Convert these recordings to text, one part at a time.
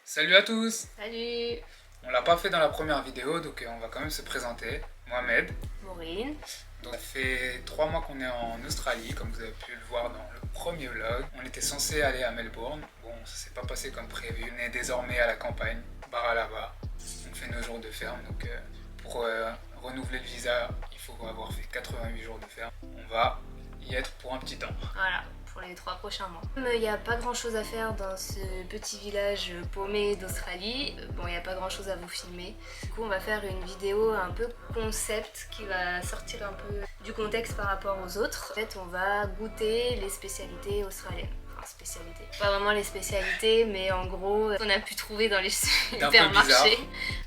Salut à tous! Salut! On l'a pas fait dans la première vidéo, donc on va quand même se présenter. Mohamed. Maureen. Donc, ça fait 3 mois qu'on est en Australie, comme vous avez pu le voir dans le premier vlog. On était censé aller à Melbourne. Bon, ça s'est pas passé comme prévu. On est désormais à la campagne, Baralaba. On fait nos jours de ferme, donc pour renouveler le visa, il faut avoir fait 88 jours de ferme. On va y être pour un petit temps. Voilà, pour les 3 prochains mois. Il n'y a pas grand chose à faire dans ce petit village paumé d'Australie. Bon, il n'y a pas grand chose à vous filmer. Du coup, on va faire une vidéo un peu concept qui va sortir un peu du contexte par rapport aux autres. En fait, on va goûter les spécialités australiennes. Enfin, spécialités. Pas vraiment les spécialités, mais en gros, ce qu'on a pu trouver dans les supermarchés.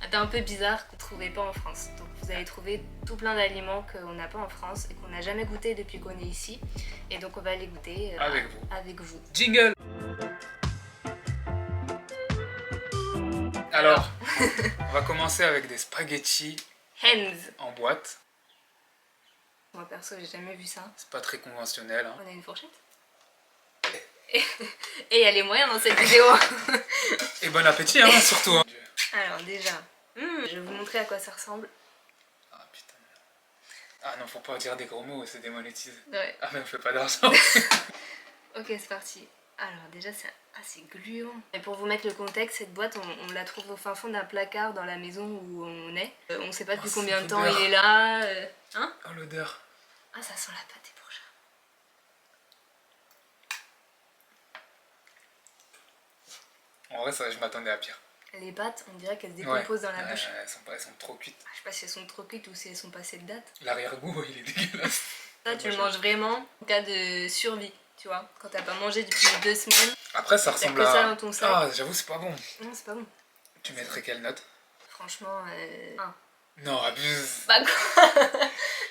C'était un peu bizarre qu'on ne trouvait pas en France. Donc, vous allez trouver tout plein d'aliments qu'on n'a pas en France et qu'on n'a jamais goûté depuis qu'on est ici. Et donc on va les goûter avec vous. Jingle! Alors, on va commencer avec des spaghettis Hands. en boîte. Moi perso, j'ai jamais vu ça. C'est pas très conventionnel. Hein. On a une fourchette. Et il y a les moyens dans cette vidéo. Et bon appétit, hein, surtout. Hein. Alors déjà, je vais vous montrer à quoi ça ressemble. Ah putain. Ah non, faut pas dire des gros mots, c'est démonétisé. Ouais. Ah mais on fait pas d'argent. Ok, c'est parti. Alors déjà, c'est assez gluant. Et pour vous mettre le contexte, cette boîte, on la trouve au fin fond d'un placard dans la maison où on est. On sait pas depuis combien de temps il est là. Hein? Oh l'odeur. Ah, ça sent la pâté pour chat. En vrai, ça, je m'attendais à pire. Les pâtes, on dirait qu'elles se décomposent dans la bouche. Elles sont trop cuites. Je sais pas si elles sont trop cuites ou si elles sont passées de date. L'arrière-goût, il est dégueulasse. Ça, tu le manges vraiment en cas de survie, tu vois. Quand t'as pas mangé depuis 2 semaines. Après, ça ressemble que à... ça dans ton sac. Ah, j'avoue, c'est pas bon. Non, c'est pas bon. Tu mettrais quelle note? Franchement, 1. Non, abuse. Bah quoi?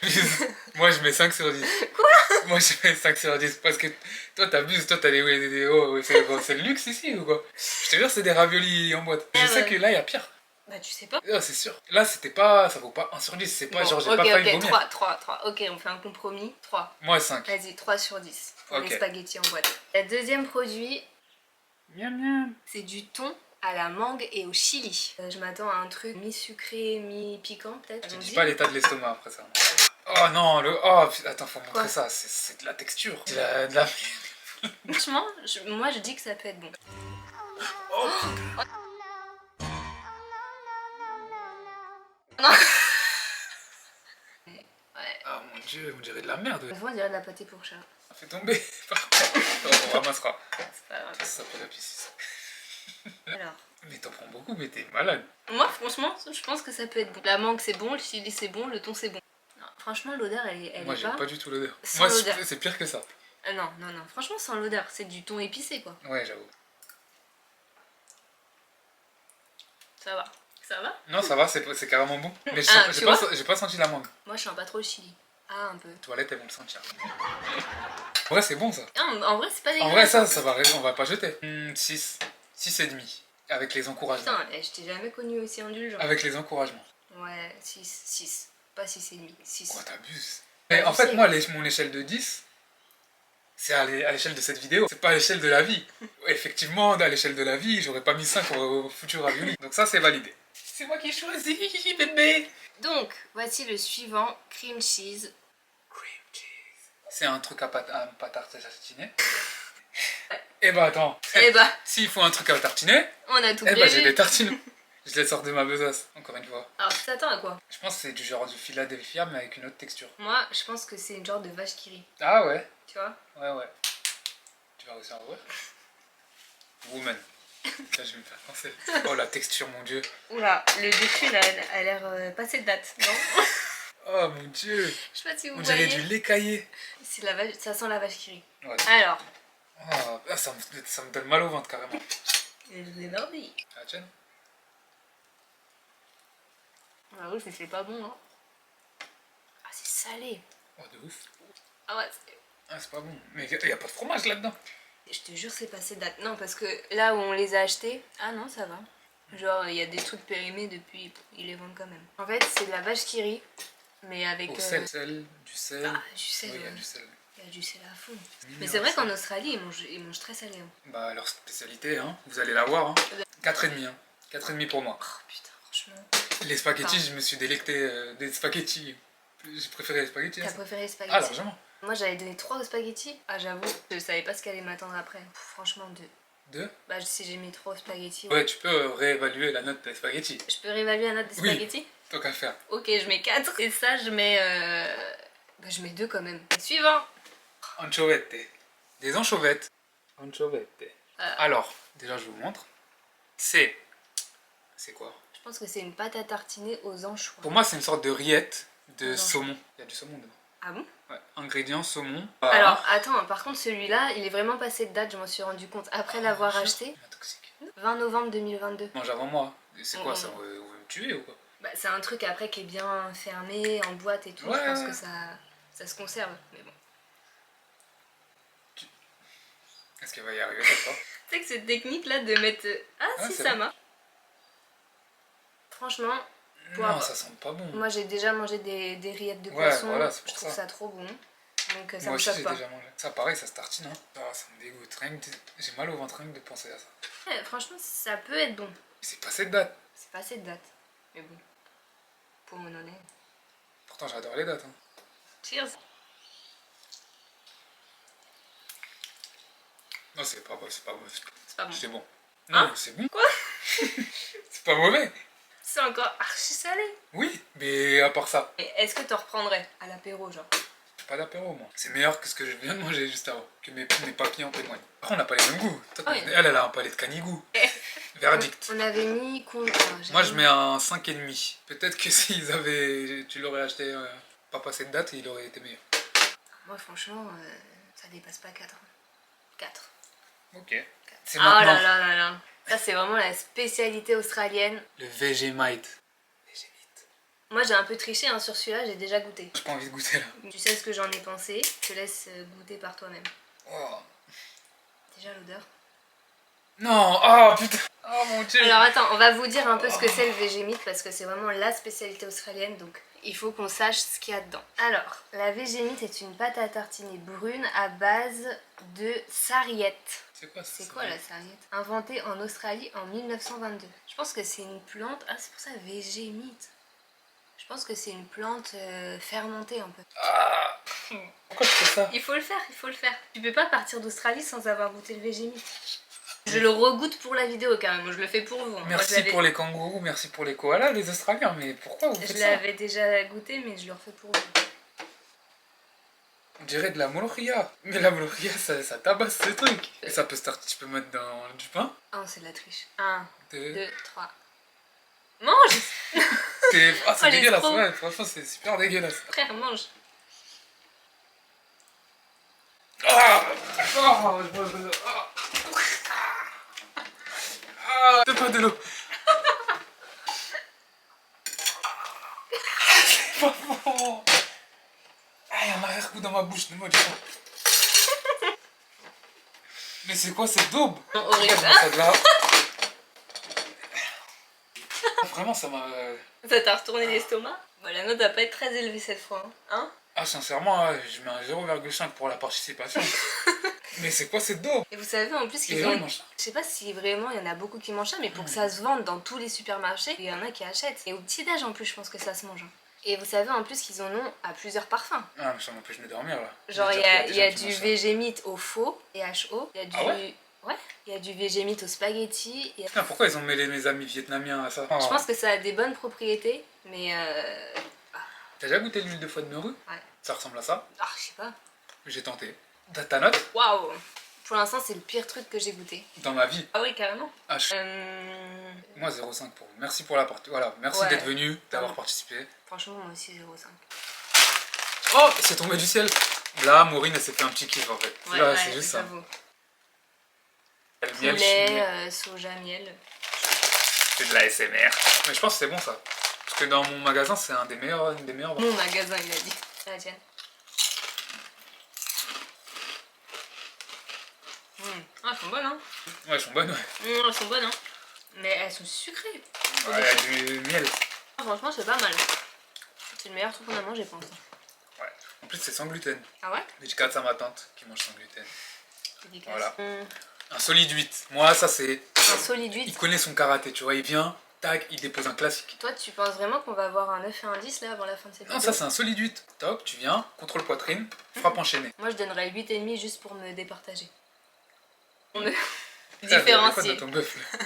Abuse. Moi, je mets 5 sur 10. Quoi? Moi, je mets 5 sur 10 parce que toi, t'abuses. Toi, t'as des... Oh, c'est le luxe ici ou quoi? Je te jure, c'est des raviolis en boîte. Je sais que là, il y a pire. Bah tu sais pas. Non, c'est sûr. Là, c'était pas... Ça vaut pas 1 sur 10. C'est pas Bon, genre, j'ai pas failli vomir. 3. Ok, on fait un compromis. 3. Moi, 5. Vas-y, 3 sur 10 pour Ok. les spaghettis en boîte. Le deuxième produit, Miam miam. c'est du thon à la mangue et au chili. Je m'attends à un truc mi-sucré, mi-piquant peut-être. Je dis pas l'état de l'estomac après ça. Oh non, le... Oh, attends, faut montrer Quoi? ça. C'est de la texture. C'est de la... Franchement, moi je dis que ça peut être bon. Oh. Non. Ouais. Ah mon dieu, on dirait de la merde. Parfois on dirait de la pâté pour chat. Ça fait tomber. Par contre, on ramassera. C'est pas grave. Ça s'appelle la piscine. Alors. Mais t'en prends beaucoup, mais t'es malade. Moi franchement, je pense que ça peut être bon. La mangue c'est bon, le chili c'est bon, le thon c'est bon. Non, franchement l'odeur elle Moi est j'aime pas du tout l'odeur. sans Moi l'odeur. c'est pire que ça. Non, franchement sans l'odeur, c'est du thon épicé quoi. Ouais, j'avoue. Ça va. Ça va? Non, ça va, c'est carrément bon. Mais Ah, j'ai pas senti la mangue. Moi je sens pas trop le chili. Ah un peu. Les toilettes elles vont le sentir. En vrai, c'est bon ça. Non, en vrai c'est pas dégueulasse. En vrai, ça va, on va pas jeter. 6. 6 et demi. Avec les encouragements. Putain, je t'ai jamais connu aussi indulgent. Avec les encouragements. Ouais, 6. Pas 6 et demi. 6. Quoi, t'abuses? Mais en fait, moi, mon échelle de 10, c'est à l'échelle de cette vidéo. C'est pas à l'échelle de la vie. Effectivement, à l'échelle de la vie, j'aurais pas mis 5 au futur ravioli. Donc ça, c'est validé. C'est moi qui choisis, bébé. Donc, voici le suivant, cream cheese. Cream cheese. C'est un truc à pâte à tartiner. Et bah attends. Eh bah, S'il faut un truc à tartiner, on a tout eh prévu. bah j'ai des tartines. Je les sors de ma besace, encore une fois. Alors, tu t'attends à quoi? Je pense que c'est du genre du Philadelphia, mais avec une autre texture. Moi, je pense que c'est une genre de vache qui rit. Ah ouais? Tu vois? Ouais. Tu vas réussir à ouvrir? Woman. Là, je vais me faire penser. Oh, la texture, mon dieu. Oula, le dessus, là, a l'air passé de date, non? Oh, mon dieu. Je sais pas si vous On voyez. dirait du lait caillé. C'est la vache, ça sent la vache qui rit. Ouais. Alors. Oh, ah, ça me donne mal au ventre, carrément. Je vous ai mordé. Ah, tiens. Ah oui, c'est pas bon, hein. Ah, c'est salé. Oh, de ouf. Ah ouais, Ah, c'est pas bon. Mais il y a pas de fromage là-dedans. je te jure, c'est passé de date. Non, parce que là où on les a achetés, ah non, ça va. Genre, il y a des trucs périmés depuis, ils les vendent quand même. En fait, c'est de la vache qui rit, mais avec... Au sel, du sel. Ah, du sel. Oui, il y a du sel. Il y a du sel à fond. Mignon, Mais c'est vrai ça. qu'en Australie, ils mangent très salé. Hein. Bah, leur spécialité, hein. Vous allez la voir, hein. 4,5. Hein. 4,5 pour moi. Oh putain, franchement. Les spaghettis, je me suis délecté des spaghettis. J'ai préféré les spaghettis. T'as hein, préféré les Ah, spaghettis? largement. Moi j'avais donné 3 aux spaghettis. Ah j'avoue, je savais pas ce qu'allait m'attendre après. Pff, franchement 2. 2. Bah si j'ai mis 3 aux spaghettis. Ouais, tu peux réévaluer la note des spaghettis. Je peux réévaluer la note des Oui. spaghettis? Tant qu'à faire. Ok, je mets 4. Et ça je mets... Bah je mets 2 quand même. Suivant. Anchovette. Des anchovettes. Anchovette. Alors, déjà je vous montre. C'est quoi? Je pense que c'est une pâte à tartiner aux anchois. Pour moi, c'est une sorte de rillette de Aux saumon. Il y a du saumon dedans. Ah bon? Ouais. Ingrédients saumon. Alors attends, par contre celui-là, il est vraiment passé de date, je m'en suis rendu compte après l'avoir acheté. Toxique. 20 novembre 2022. Mange avant moi. C'est quoi Mm. ça? On veut me tuer ou quoi? Bah, c'est un truc après qui est bien fermé, en boîte et tout. Ouais, Je pense ouais. que ça se conserve. Mais bon. Est-ce qu'elle va y arriver cette fois? Tu sais que cette technique là de mettre. Ah Ouais, si, c'est ça bon. marche. Franchement, Non, ça sent pas bon. moi j'ai déjà mangé des rillettes de Ouais, poisson. voilà, c'est pour je trouve ça. ça trop bon. Donc ça Moi me aussi, choque j'ai pas. déjà mangé. Ça, pareil, ça se tartine. Hein. Ah, ça me dégoûte. J'ai mal au ventre rien que de penser à ça. Ouais, franchement, ça peut être bon. C'est passé de date. C'est pas assez de date. Mais bon. Pour mon honnête. Pourtant, j'adore les dates. Hein. Cheers. Non, c'est pas bon. C'est pas bon. C'est bon. Hein? Non, c'est bon. Quoi? C'est pas mauvais. C'est encore archi salé. Oui, mais à part ça, Et est-ce que t'en reprendrais à l'apéro, genre? j'ai pas d'apéro, moi. C'est meilleur que ce que je viens de manger juste avant. Que mes papiers en témoignent. Après, on n'a pas les mêmes goûts. Toi, Oui. elle a un palais de canigou. Verdict. On avait mis... Moi, je mets un 5,5. Peut-être que s'ils avaient... Tu l'aurais acheté pas passé de date, il aurait été meilleur. Moi, franchement, ça dépasse pas 4. 4. Ok. C'est Ah maintenant. là là là là. Ça, c'est vraiment la spécialité australienne. Le Vegemite. Moi, j'ai un peu triché hein, sur celui-là, j'ai déjà goûté. J'ai pas envie de goûter là. Tu sais ce que j'en ai pensé, je te laisse goûter par toi-même. Oh. Déjà l'odeur. Non, oh putain. Oh mon dieu. Alors attends, on va vous dire un peu ce que c'est le Vegemite parce que c'est vraiment la spécialité australienne, donc il faut qu'on sache ce qu'il y a dedans. Alors, la Vegemite est une pâte à tartiner brune à base de sarriette. C'est quoi ça? C'est quoi la sarriette? Inventée en Australie en 1922. Je pense que c'est une plante... Ah, c'est pour ça Vegemite. Je pense que c'est une plante fermentée un peu. Ah. Pourquoi tu fais ça? Il faut le faire, il faut le faire. Tu peux pas partir d'Australie sans avoir goûté le Vegemite. Je le regoute pour la vidéo quand même, je le fais pour vous. Merci pour les kangourous, merci pour les koalas, les Australiens, mais pourquoi vous Je faites ça? l'avais déjà goûté, mais je le refais pour vous. On dirait de la molokhia. Mais la molokhia, ça tabasse ce truc. Et ça peut se tartiner, tu peux mettre dans du pain. Ah, c'est de la triche. 1, 2, 2, 3. Mange! Ah, c'est Oh, les dégueulasse, trop. ouais, franchement, c'est super dégueulasse. Frère, mange. Ah, oh, c'est pas de l'eau. C'est pas bon. Ah, il y a un arrière-goût dans ma bouche, donne-moi du sang. Mais c'est quoi cette daube? Horrible. Regarde, ça de là. Vraiment, ça m'a... Ça t'a retourné l'estomac? Bah, la note va pas être très élevée cette fois. Hein? Ah, sincèrement, je mets un 0,5 pour la participation. Mais c'est quoi cette daube? Et vous savez en plus Et qu'ils là, ont... ils mangent ça. Je sais pas si vraiment il y en a beaucoup qui mangent ça, mais pour que ça se vende dans tous les supermarchés, il y en a qui achètent. Et au petit-déj en plus, je pense que ça se mange. Hein. Et vous savez en plus qu'ils en ont à plusieurs parfums. Ah, mais ça m'empêche de dormir là. Genre Je il veux y dire a, qu'il y a des gens qui du mangent ça. Vegemite au faux, PHO. Il y a du... Ah ouais? Ouais. Il y a du Vegemite au spaghetti. Il y a- Putain, pourquoi ils ont mêlé mes amis vietnamiens à ça? Je pense que ça a des bonnes propriétés, mais T'as déjà goûté l'huile de foie de morue? Ouais. Ça ressemble à ça? ah, je sais pas. J'ai tenté. T'as ta note? Waouh! Pour l'instant, c'est le pire truc que j'ai goûté. Dans ma vie. Ah oui, carrément. Ah, moi 0,5 pour vous. Merci pour la partie. Voilà, merci Ouais. d'être venu, d'avoir Ouais. participé. Franchement, moi aussi 0,5. Oh, c'est tombé du ciel. Là, Maureen, elle s'est fait un petit kiff en fait. Ouais, Là, ouais, c'est juste ça. j'avoue. Le miel, Poulet, soja, miel. c'est de la SMR. Mais je pense que c'est bon ça. Parce que dans mon magasin, c'est un des meilleurs. Une des meilleures. Mon magasin, il a dit. C'est la tienne. Ah, elles sont bonnes, hein. Ouais, elles sont bonnes, ouais. Elles sont bonnes, hein. Mais elles sont sucrées. Ouais, il y a du miel. Ah, franchement, c'est pas mal. C'est le meilleur truc qu'on a mangé, je pense. Ouais. En plus, c'est sans gluten. Ah ouais? Dédicace à ma tante qui mange sans gluten. Dédicace. Voilà. Un solide 8. Moi, ça c'est Un solide 8. Il connaît son karaté, tu vois, il vient, tac, il dépose un classique. Toi, tu penses vraiment qu'on va avoir un 9 et un 10 là avant la fin de cette Non, vidéo? ça c'est un solide 8. Top, tu viens, contrôle poitrine, frappe enchaînée. Moi, je donnerais 8,5 juste pour me départager. Pour me Ça, il y avait quoi différencier. dans ton bœuf, là?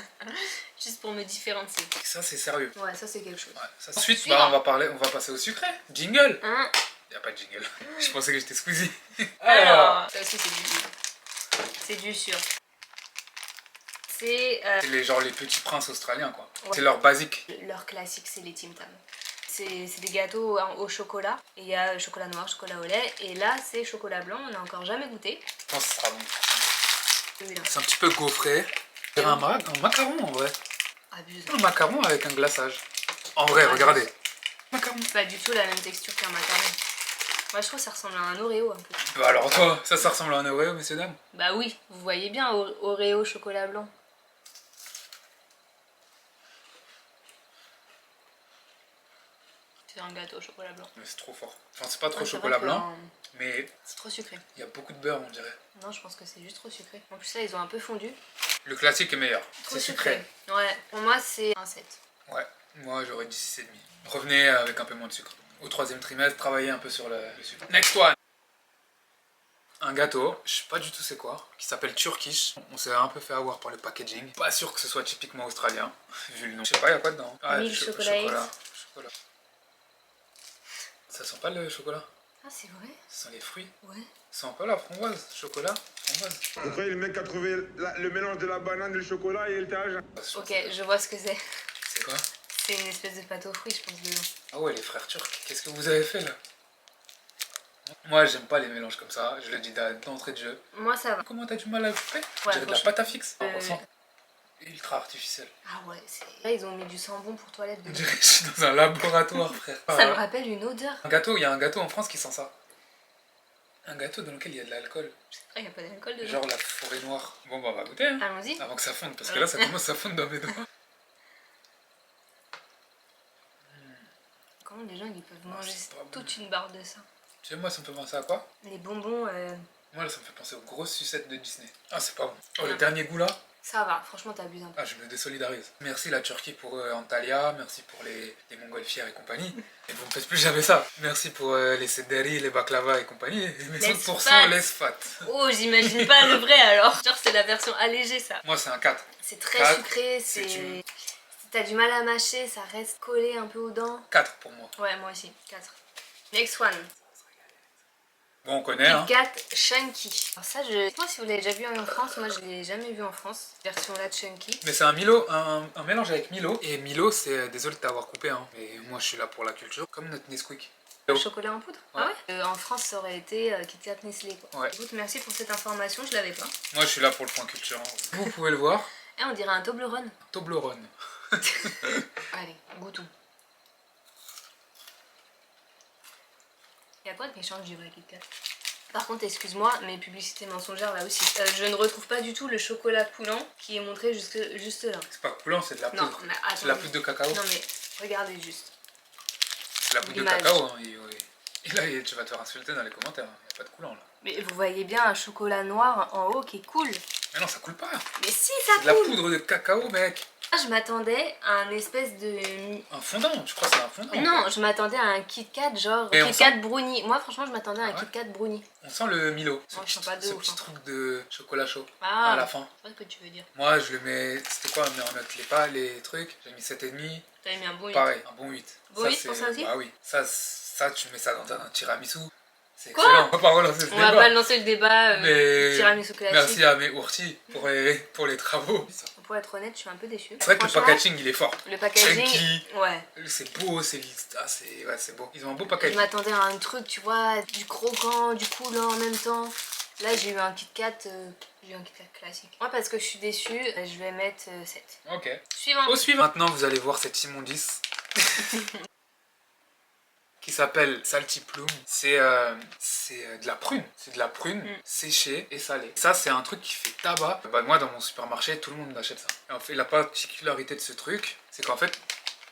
Juste pour me différencier. Ça c'est sérieux. Ouais, ça c'est quelque chose. Ouais, ça, ensuite, Suivant. on va passer au sucré. Jingle. Hein? Y a pas de jingle. Je pensais que j'étais Squeezie. Alors, ça aussi c'est du sûr. C'est du sûr. C'est C'est genre les petits princes australiens, quoi. Ouais. C'est leur basique. leur classique, c'est les Tim Tam. C'est des gâteaux au chocolat. Et il y a chocolat noir, chocolat au lait. Et là, c'est chocolat blanc. On n'a encore jamais goûté. Je pense que ce sera bon. Celui-là. C'est un petit peu gaufré. C'est un macaron en vrai. Abuse. Un macaron avec un glaçage. En vrai, regardez. Macaron. Pas du tout la même texture qu'un macaron. Moi, je trouve que ça ressemble à un Oreo un peu. Bah alors toi, ça ressemble à un Oreo, messieurs dames. Bah oui, vous voyez bien Oreo chocolat blanc. C'est un gâteau au chocolat blanc. Mais c'est trop fort. Enfin, c'est pas trop Ouais, c'est chocolat vrai que, blanc, mais c'est trop sucré. il y a beaucoup de beurre, on dirait. Non, je pense que c'est juste trop sucré. En plus, là, ils ont un peu fondu. Le classique est meilleur. Trop C'est sucré. Ouais, pour moi, c'est un 7. Ouais, moi j'aurais dit 6,5. Revenez avec un peu moins de sucre. Au 3e trimestre, travaillez un peu sur le sucre. Next one. Un gâteau, je sais pas du tout c'est quoi, qui s'appelle Turkish. On s'est un peu fait avoir par le packaging. Pas sûr que ce soit typiquement australien, vu le nom. Je sais pas, y a quoi dedans? Ah, Milk chocolate. Chocolat. Ça sent pas le chocolat? Ah, c'est vrai? Ça sent les fruits? Ouais. Ça sent pas la framboise? Chocolat? Framboise? Après, le mec a trouvé le mélange de la banane et le chocolat et le étage. Ok, je vois ce que c'est. C'est quoi? C'est une espèce de pâte aux fruits, je pense, dedans. Ah ouais, les frères turcs, qu'est-ce que vous avez fait là? Moi j'aime pas les mélanges comme ça, je le dis d'entrée de jeu. Moi, ça va. Comment t'as du mal à le couper? On Ouais, dirait de la franchement. pâte à fixe. On sent ultra artificiel. Ah ouais, c'est... Là, ils ont mis du savon pour toilette On dedans. dirait que je suis dans un laboratoire, frère. Ça me rappelle une odeur. Un gâteau, il y a un gâteau en France qui sent ça. Un gâteau dans lequel il y a de l'alcool. Ah, il n'y a pas d'alcool dedans. Genre la forêt noire. Bon bah on va goûter hein. Allons-y. Avant que ça fonde, parce que là ça commence à fondre dans mes doigts. Comment les gens ils peuvent manger c'est pas bon. toute une barre de ça? Tu sais moi ça me fait penser à quoi? Les bonbons, Moi là ça me fait penser aux grosses sucettes de Disney. Ah c'est pas bon. Oh le Ouais. dernier goût là. ça va. Franchement, t'abuses un peu. Ah, je me désolidarise. Merci la Turquie pour Antalya, merci pour les montgolfières et compagnie. Et vous ne faites plus jamais ça. Merci pour les sederi, les baklava et compagnie. Et mes Les 5% fat. laisse fat. Oh, j'imagine pas le vrai alors. Genre, c'est la version allégée, ça. Moi c'est un 4. C'est très 4, sucré, c'est c'est... une- Si t'as du mal à mâcher, ça reste collé un peu aux dents. 4 pour moi. Ouais, moi aussi. 4. Next one. Bon on connaît hein. Kit Kat Chunky. Alors ça, je sais pas si vous l'avez déjà vu en France. Moi, je l'ai jamais vu en France. Version là de Chunky. Mais c'est un Milo, un mélange avec Milo. Et Milo c'est, désolé de t'avoir coupé hein. Mais moi je suis là pour la culture. Comme notre Nesquik. Chocolat en poudre. Ouais. Ah ouais en France, ça aurait été Kit Kat Nestlé, quoi. Ouais. Écoute, merci pour cette information, je l'avais pas. Moi je suis là pour le point culture. Hein. Vous pouvez le voir. Eh, on dirait un Toblerone. Toblerone. Allez, goûtons. Y'a quoi de méchant du vrai Kit Kat? Par contre, excuse-moi, mes publicités mensongères là aussi. Je ne retrouve pas du tout le chocolat coulant qui est montré juste là. C'est pas coulant, c'est de la Non, poudre. mais C'est de la attendez. poudre de cacao. Non mais, regardez juste. C'est de la poudre de L'image. cacao. Hein. Et là tu vas te faire insulter dans les commentaires. Il n'y a pas de coulant là. Mais vous voyez bien un chocolat noir en haut qui coule. Mais non, ça coule pas. Mais si, C'est ça de la coule. poudre de cacao, mec. Ah, je m'attendais à un espèce de... Un fondant, je crois que c'est un fondant. Non, je m'attendais à un Kit Kat, genre Et on Kit sent- Kat brownie. Moi, franchement, je m'attendais à un Ah ouais Kit Kat brownie. On sent le Milo. Moi, je sens pas de Ce ouf, petit hein. truc de chocolat chaud Ah, à la fin. je sais pas ce que tu veux dire. Moi, je le mets. C'était quoi, mais en note les pas, les trucs. J'ai mis 7,5. T'avais mis un bon 8. Pareil, un bon 8. Bon 8 pour ça aussi? Ah oui. Ça, tu mets ça dans un tiramisu. C'est Quoi? excellent. On va pas relancer ce On va débat. pas lancer le débat Mais tiramisu classique. merci à mes ourtis pour les travaux. Pour être honnête, je suis un peu déçue. C'est vrai que le Franchement, packaging il est fort. le packaging, Chunky. ouais. C'est beau, c'est ouais, c'est beau. Ils ont un beau Je packaging. m'attendais à un truc, tu vois, du croquant, du coulant en même temps. Là, j'ai eu un Kit Kat, classique. Moi, parce que je suis déçue, je vais mettre 7. Ok. Suivant. Au suivant. Maintenant, vous allez voir cette immondice. Qui s'appelle Salty Plume. C'est de la prune. C'est de la prune séchée et salée. Ça, c'est un truc qui fait tabac. Bah, moi, dans mon supermarché, tout le monde achète ça. Et en fait, la particularité de ce truc, c'est qu'en fait,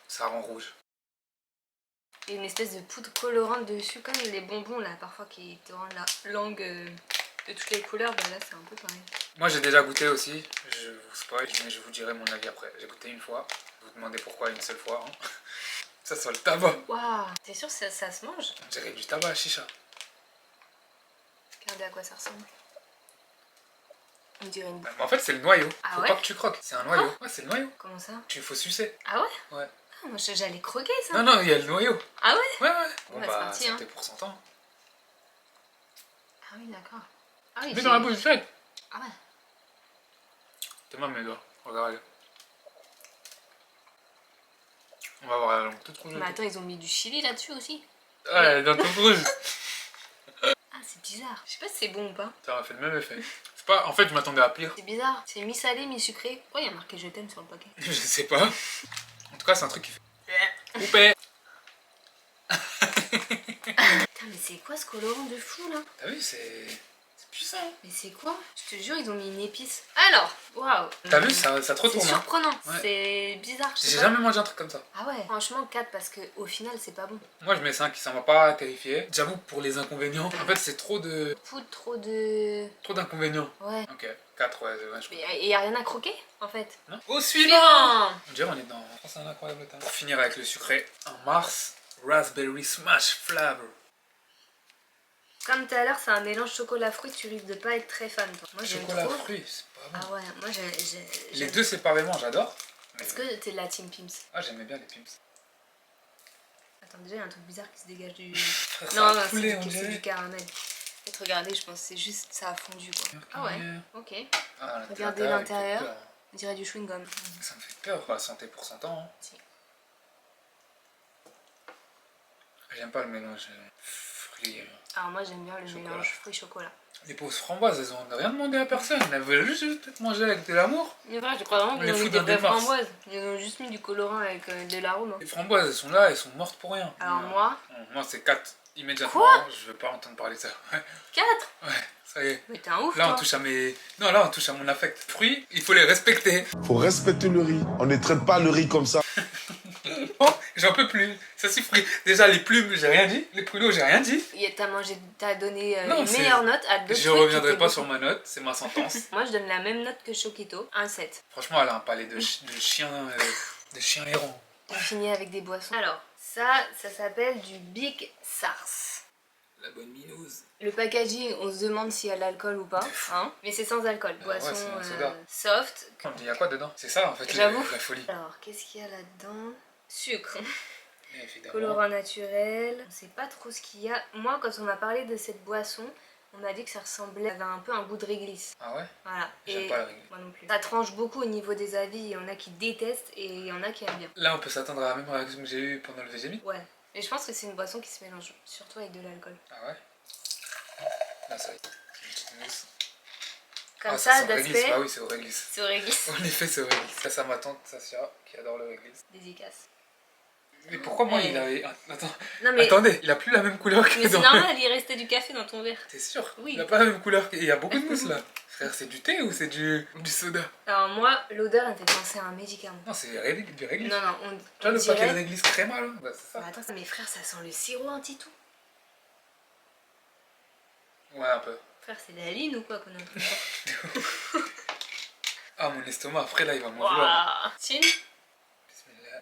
ça rend rouge. Et une espèce de poudre colorante dessus, comme les bonbons là, parfois qui te rendent la langue De toutes les couleurs, bah là c'est un peu pareil. Moi j'ai déjà goûté aussi, je vous spoil, mais je vous dirai mon avis après. J'ai goûté une fois, vous demandez pourquoi une seule fois. Hein. Ça sent le tabac. Waouh, t'es sûr que ça se mange? On dirait du tabac, chicha. Regardez à quoi ça ressemble. On dirait une... Mais en fait c'est le noyau, Ah faut ouais? pas que tu croques, c'est un noyau. Ouais c'est le noyau, Comment ça? tu faut sucer. Ah ouais? Ouais. Ah, moi j'allais croquer ça. Non non, il y a le noyau. Ah ouais? Ouais ouais. Bon Bah, c'est bah parti, santé pour 100 ans. Ah oui, d'accord. Ah oui, Mets dans la bouche, fais. Ah ouais. T'es mal mes doigts, regarde. On va voir la langue toute rouge. Mais attends, ils ont mis du chili là-dessus aussi. Ouais, dans toute rouge. Ah, c'est bizarre. Je sais pas si c'est bon ou pas. Ça a fait le même effet. C'est pas... En fait je m'attendais à pire. C'est bizarre. C'est mi-salé, mi-sucré. Pourquoi il y a marqué je t'aime sur le paquet? Je sais pas. En tout cas c'est un truc qui fait... Coupé. Putain, mais c'est quoi ce colorant de fou là? T'as vu, c'est puissant. Mais c'est quoi? Je te jure, ils ont mis une épice. Alors, waouh. T'as vu, ça te C'est retourne. Hein. surprenant. Ouais. C'est bizarre. je sais J'ai pas. jamais mangé un truc comme ça. Ah ouais. Franchement, 4 parce que au final, c'est pas bon. Moi je mets 5, ça m'a pas terrifié. J'avoue pour les inconvénients, en fait c'est trop de... Poudre, trop de... Trop d'inconvénients. Ouais. Ok, 4 ouais, je Mais y a rien à croquer en fait. Non. Au suivant. Suivant. On dirait on est dans... C'est un incroyable temps. Pour finir avec le sucré, en mars, Raspberry Smash Flavor. Comme tout à l'heure, c'est un mélange chocolat-fruit, tu risques de pas être très fan. Toi. Moi j'aime Chocolat trop. fruit, c'est pas bon. Ah ouais, moi Les deux séparément j'adore. Mais... Est-ce que t'es de la team Pimps? Ah j'aimais bien les pimps. Attends, déjà il y a un truc bizarre qui se dégage du... Frère, Non, ça a non, coulé, on c'est dirait. du caramel. Peut-être regardez, je pense que c'est juste ça a fondu quoi. Ah ouais, ok. Ah, Regardez il me fait l'intérieur. peur. On dirait du chewing-gum. Ça me fait peur, quoi. Santé pour 100 ans. Hein. Si. J'aime pas le mélange fruits. Alors moi j'aime bien le Chocolat. mélange fruits-chocolat. Les pauvres framboises, elles ont rien demandé à personne. Elles veulent juste peut-être manger avec de l'amour. Mais vrai, je crois vraiment On qu'ils les ont mis fout des dans des vraies mars. framboises. Ils ont juste mis du colorant avec de l'arôme. Les framboises, elles sont là, elles sont mortes pour rien. Alors Non. moi... Non, moi c'est 4 immédiatement. Quoi? Je veux pas entendre parler de ça. Ouais, 4. ouais, ça y est. Mais t'es un ouf Là on toi. touche à mes... Non, là on touche à mon affect. Fruits, il faut les respecter. Faut respecter le riz. On ne traite pas le riz comme ça. Bon, j'en peux plus. Ça suffit. Déjà les plumes, j'ai rien dit. Les pruneaux, j'ai rien dit. T'as donné Non, une c'est- meilleure note à d'autres Je trucs qui reviendrai étaient pas beaucoup. sur ma note, c'est ma sentence. Moi je donne la même note que Choquito, un 7. Franchement, elle a un palais de chien errant. On finit avec des boissons. Alors, ça s'appelle du Big Sars. La bonne minouse. Le packaging, on se demande s'il y a de l'alcool ou pas, hein, mais c'est sans alcool. Ah Boisson ouais, c'est un soda. soft. Il y a quoi dedans? C'est ça en fait, J'avoue. la folie. Alors, qu'est-ce qu'il y a là-dedans? Sucre, Évidemment. colorant naturel. On sait pas trop ce qu'il y a. Moi, quand on m'a parlé de cette boisson, on m'a dit que ça ressemblait, ça avait un peu un goût de réglisse. Ah ouais? Voilà. J'aime Et pas la réglisse. moi non plus. Ça tranche beaucoup au niveau des avis. Il y en a qui détestent et il y en a qui aiment bien. Là, on peut s'attendre à la même réaction que j'ai eue pendant le VGMI. Ouais. Et je pense que c'est une boisson qui se mélange surtout avec de l'alcool. Ah ouais? Là, ça y est. Une petite mousse. Comme Ah, ça, sent réglisse. d'aspect, Bah oui, c'est au réglisse. c'est au réglisse. En effet, c'est au réglisse. Ça, c'est ma tante Sassia qui adore le réglisse. Dédicace. Mais pourquoi moi Ouais. il avait. Attends, Non mais, attendez, il a plus la même couleur que mais c'est dans. normal, il restait du café dans ton verre. T'es sûr? Oui. Il a pas la même couleur. Il y a beaucoup de mousse là. Frère, c'est du thé ou c'est du soda? Alors moi, l'odeur elle me fait penser à un médicament. Non, c'est du réglisse. Non, non, Tu vois on le paquet de dirait... réglisse créma là? Bah, c'est ça. Mais attends, mes frères, ça sent le sirop anti-tout. Ouais, un peu. Frère, c'est de la ligne ou quoi qu'on a? Ah, mon estomac, après là, il va m'en vouloir. Waouh. Chin. Bismillah.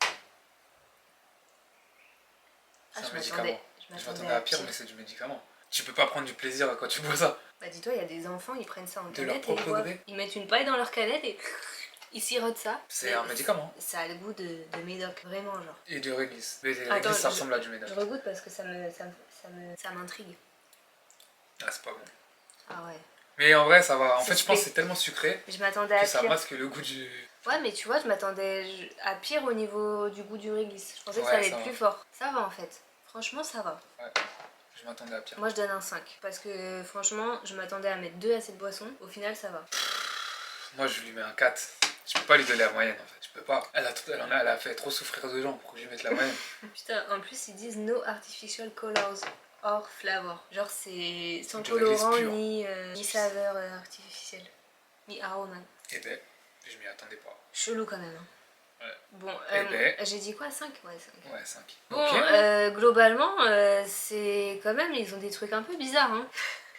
Ah, C'est un je médicament. Je m'attendais m'attendais à pire, mais c'est du médicament. Tu peux pas prendre du plaisir quand tu bois ça. Bah dis-toi, il y a des enfants, ils prennent ça en De leur canette et ils propre boivent. gré. Ils mettent une paille dans leur canette et ils sirotent ça. C'est Mais un médicament. Ça a le goût de médoc, vraiment genre. Et du réglisse. Mais les Attends, réglisses, ça je- ressemble à du médoc. Je regoute parce que ça m'intrigue. Ah, c'est pas bon. Ah ouais. Mais en vrai, ça va. En C'est fait, je pense que suspect. c'est tellement sucré Je m'attendais à que ça pire. masque le goût du. Ouais, mais tu vois, je m'attendais à pire au niveau du goût du réglisse. Je pensais que Ouais, ça allait ça être va. plus fort. Ça va en fait. Franchement, ça va. Ouais. Je m'attendais à pire. Moi, je donne un 5. Parce que franchement, je m'attendais à mettre 2 à cette boisson. Au final, ça va. Moi, je lui mets un 4. Je peux pas lui donner la moyenne en fait. Je peux pas. Elle a fait trop souffrir de gens pour que je lui mette la moyenne. Putain, en plus, ils disent no artificial colors or flavor. Genre, c'est sans Du réglisse colorant pur. ni saveur artificielle. Ni arôme. Et ben, je m'y attendais pas. Chelou quand même. Hein. Ouais. Bon, Eh ben. j'ai dit quoi 5? Ouais, 5. Ouais, 5. Bon, Ok. globalement, c'est quand même, ils ont des trucs un peu bizarres. Hein.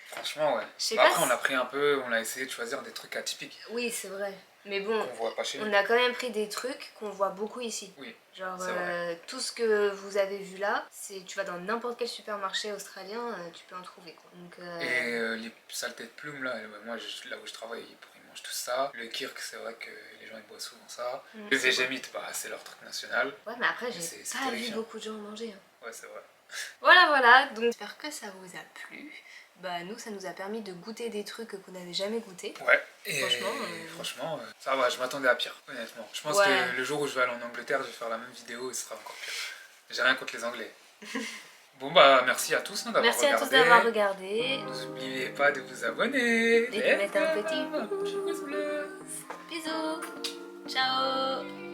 Franchement, ouais. Je sais Bah, pas après, si- on a pris un peu, on a essayé de choisir des trucs atypiques Oui, c'est vrai. Mais bon, qu'on voit pas chez on nous. a quand même pris des trucs qu'on voit beaucoup ici. Oui, Genre, c'est vrai. tout ce que vous avez vu là, c'est tu vas dans n'importe quel supermarché australien, tu peux en trouver, quoi. Donc, Et les saletés de plumes, là, moi, là où je travaille, ils mangent tout ça. Le kirk, c'est vrai que les gens, ils boivent souvent ça. Mm. Le végémite, bah, c'est leur truc national. ouais, mais après, j'ai C'est pas vu terrifiant. beaucoup de gens en manger, hein. Ouais, c'est vrai. Voilà, donc j'espère que ça vous a plu. Bah nous, ça nous a permis de goûter des trucs qu'on n'avait jamais goûté. Ouais, et Franchement, ça va, je m'attendais à pire, honnêtement. Je pense Ouais. que le jour où je vais aller en Angleterre, je vais faire la même vidéo et ce sera encore pire. J'ai rien contre les Anglais. Bon bah, merci à tous d'avoir Merci regardé. à tous d'avoir regardé. N'oubliez pas de vous abonner. Et de mettre un petit pouce bleu. Bisous. Ciao.